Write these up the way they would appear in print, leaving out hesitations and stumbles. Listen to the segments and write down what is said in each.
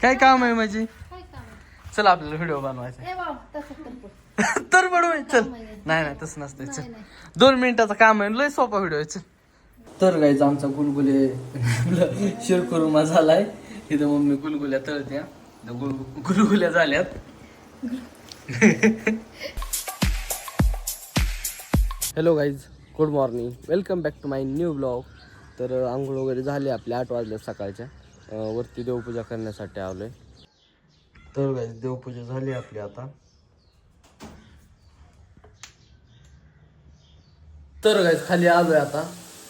काय काम आहे माझी? काय काम आहे? चल आपल्याला व्हिडिओ बनवायचा ए बाबा तसं करतो. तर बनवाय चल. काम आहे. नाही तसं नसतंय. नाही, चल नाही. 2 मिनिटाचं काम आहे, लय सोपा व्हिडिओ आहे. चल. तर गाईज आमचा गुलगुले शिरखुर्मा झालाय. इथं मम्मी गुलगुल्या तळत्या. गुलगुल्या झाल्यात. Hello guys, good morning, welcome back to my new vlog. तर आंघोळ वगैरे झाली आपली 8 वाजल्या सकाळच्या. वरती देवपूजा करण्यासाठी आलोय. तर गाईज देवपूजा झाली आपली आता. तर गाईज खाली आलोय आता.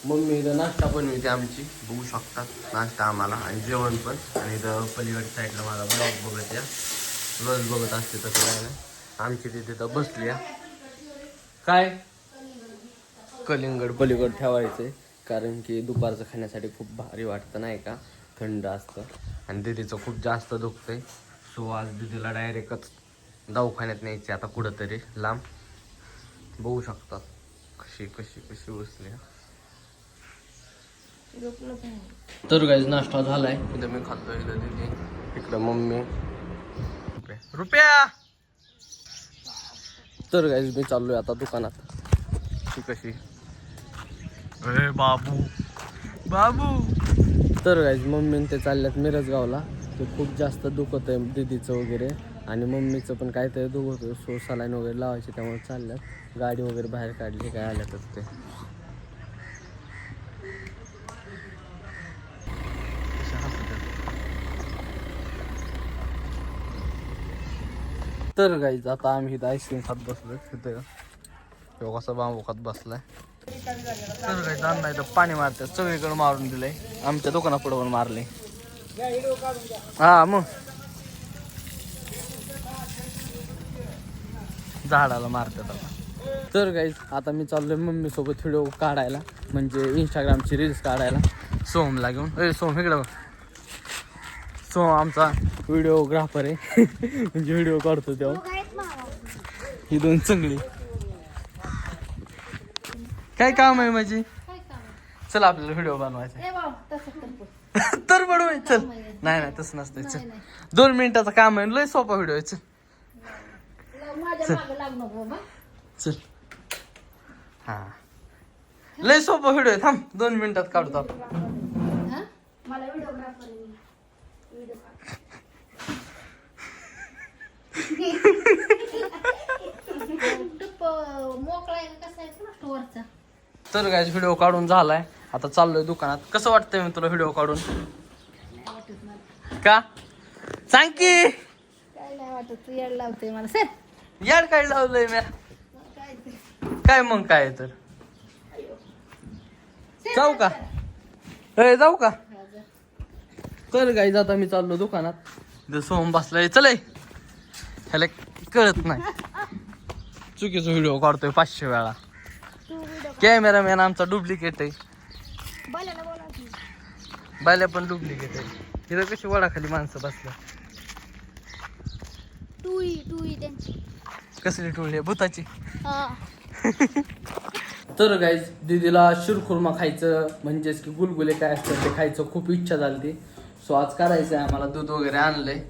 मम्मी इथं नाश्ता बनवते आमची, बघू शकतात नाश्ता आम्हाला आणि जेवण पण. आणि इथं पलीकडच्या साईडला मला ब्लॉग बघत या, रोज बघत असते तसं काय नाही. आमची तिथे तर बसली काय कलिंगड पलीकड ठेवायचे, कारण की दुपारचं खाण्यासाठी खूप भारी वाटतं नाही का, थंड असतं. आणि दीदीचं खूप जास्त दुखतंय. सो आज दीदीला डायरेक्टच दवाखान्यात न्यायचे आता कुठंतरी लांब. बघू शकतात कशी कशी कशी बसली. तर गाईज नाश्ता झालाय. इथं मी खाल्लो, इथं दीदी, इकडं मम्मी. रुपया. तर गाईज मी चाललोय आता दुकानात. ती कशी ए बाबू बाबू. तर गाईज मम्मी ते चालल्यात मिरजगावला. ते खूप जास्त दुखत आहे दीदीचं वगैरे, आणि मम्मीचं पण काहीतरी दुखत होतं. सो सलाईन वगैरे लावायची, त्यामुळे चालल्यात. गाडी वगैरे बाहेर काढली, काय आल्यातच ते. तर गाईज आता आम्ही इथं आईस्क्रीम खात बसलोय. तिथं कसा बांबू खात बसलाय. तर गाईज अण्णा इथं पाणी मारतात, सगळीकडे मारून दिलंय. आमच्या दुकानापुढे पण मारले. हा मग झाडाला मारतात आता. तर गाईज आता मी चाललोय मम्मी सोबत व्हिडिओ काढायला, म्हणजे इंस्टाग्रामची रील्स काढायला सोमला घेऊन. सोम इकडं. सोम आमचा व्हिडिओग्राफर आहे. म्हणजे व्हिडिओ काढतो तेव्हा. ही 2 चांगली. काय काम आहे माझी? काय काम आहे? चल आपल्याला व्हिडिओ बनवायचा. ए बाबा तसं करतो. तर बनवाय चल. काम आहे. नाही तसं नसतंय. चल नाही, नाही. 2 मिनिटाचं काम आहे, लय सोपा व्हिडिओ आहे. चल माझ्या मागं लागू नको बाबा. चल. हा लय सोपा व्हिडिओ आहे. थांब 2 मिनिटात काढतो आपण. हा? मला व्हिडिओग्राफर व्हिडिओ मोकळा आहे कसा आहे ना स्टोअरचा. तर गाईज व्हिडिओ काढून झालाय. आता चाललोय दुकानात. कसं वाटतंय मी तुला व्हिडिओ काढून? नाही वाटत मला. का सांग की. काय नाही वाटत, तू येड लावते मला. सर यार काय लावलंय म्या? काय ते? काय मग काय तर जाऊ का? जाऊ का? हा, जा. तर गाईज आता मी चाललो दुकानात. इथं सोहम बसलाय. चल ह्याला कळत नाही, चुकीचा व्हिडिओ काढतोय 500 वेळा. तू व्हिडिओ कॅमेरामॅन आमचा डुप्लिकेट आहे. बोलायला बोला की. बायला पण डुप्लिकेट आहे. इथं कशी वडाखाली माणसं बसल्या. टुई त्यांची. कसली टोळी भूताची. हा. तर गाईज दीदीला शिरखुर्मा खायचं, म्हणजेच की गुलगुले काय असतात ते खायचं खूप इच्छा झाली. सो आज करायचं आहे आम्हाला. दूध वगैरे आणलंय.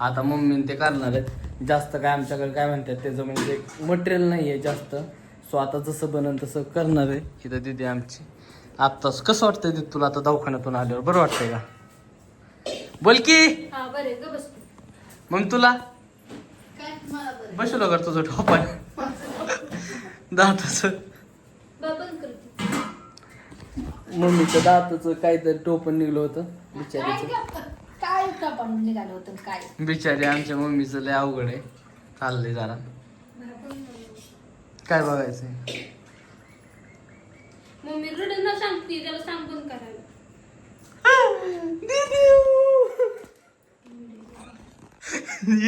आता मम्मीने ते करणार आहेत. जास्त काय आमच्याकडे काय म्हणतात त्याचं म्हणजे मटेरियल नाही आहे जास्त. सो आता जसं बनन तसं करणार आहे. इथं दीदी आमची. आत्ताच कसं वाटतंय दीदी तुला आता दवाखान्यातून आल्यावर? बरं वाटतंय का? बोल की. हा बरे ग बस. मग तुला काय मला बरं. बसलो का तुझं ठोपाय दाताचं? बंद करते. मम्मीच्या दाताचं काहीतरी टोपण निघलं होतं बिचारीचं. काय कापण निघालं होतं काय? बिचारी आमच्या मम्मीचं लय अवघड आहे. चाललंय जरा. काय बघायचंय? मम्मी रडून सांगते त्याला सांग बंद करायला.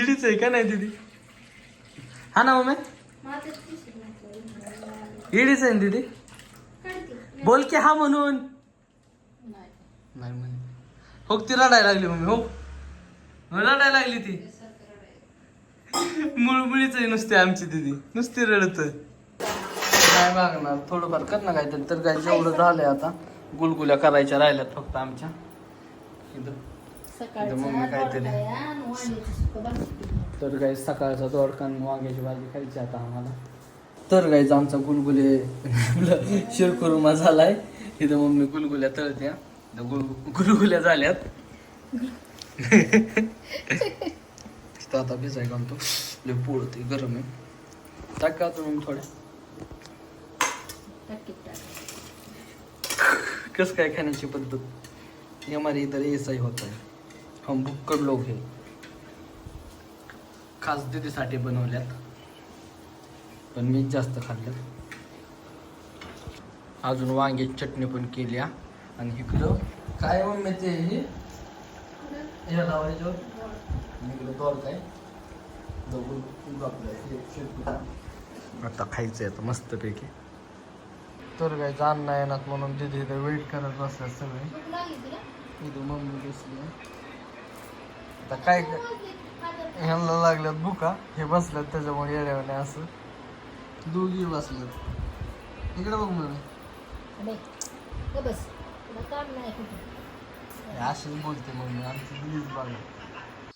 इडीच आहे का नाही दीदी? हा ना मम्मी, इडीच आहे ना दीदी? बोल की हा म्हणून. नाही म्हणे. हो ती रडायला लागली मम्मी. हो रडायला लागली ती. मुळमुळीच आहे नुसती आमची दीदी, नुसती रडत. काय मागणार, थोडंफार कर ना काहीतरी. तर काय जेवढं झालंय आता, गुलगुल्या करायच्या राहिल्यात फक्त आमच्या. इथं इथं मम्मी काहीतरी तर काही सकाळचा दोडका आणि वांग्याची भाजी खायची आता आम्हाला. तर काहीच आमचा गुलगुले शिरकुर्मा झालाय. इथं मम्मी गुलगुल्या तळत्या. गुलगुल्या झाल्यात. तिथं आता भिजाय घालतो. लय पोळते गरम आहे. टाका तुम्ही थोड्या. कस काय खाण्याची पद्धत ये हमारे इधर ऐसा ही होता है. हम भुक्कड लोग हैं. खास दीदीसाठी बनवल्यात पण मीच जास्त खाल्लं. अजून वांग्याची चटणी पण केली आणि इकडं काय मम्मी ते हे लावायचं इकडं दोर काय आता खायचं आता मस्तपैकी. तर काय जाण नाही येणार म्हणून तिथे इथं वेट करत बसतात सगळे. इथं मम्मी बसली. आता काय ह्यांना लागल्यात भुका हे बसल्यात त्याच्यामुळे येड्यावाने असं दोघी बसल्यात. इकडे बघ मम्मी अशीच बोलते मम्मी आमची प्लीज बघा.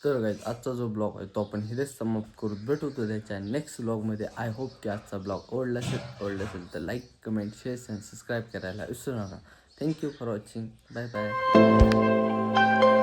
तर गाईज आजचा जो ब्लॉग आहे तो आपण इथेच समाप्त करू. भेटू तो त्याच्या नेक्स्ट ब्लॉगमध्ये. आय होप की आजचा ब्लॉग आवडला असेल तर लाईक कमेंट शेअर आणि सबस्क्राईब करायला विसरू नका. Thank you for watching. Bye bye.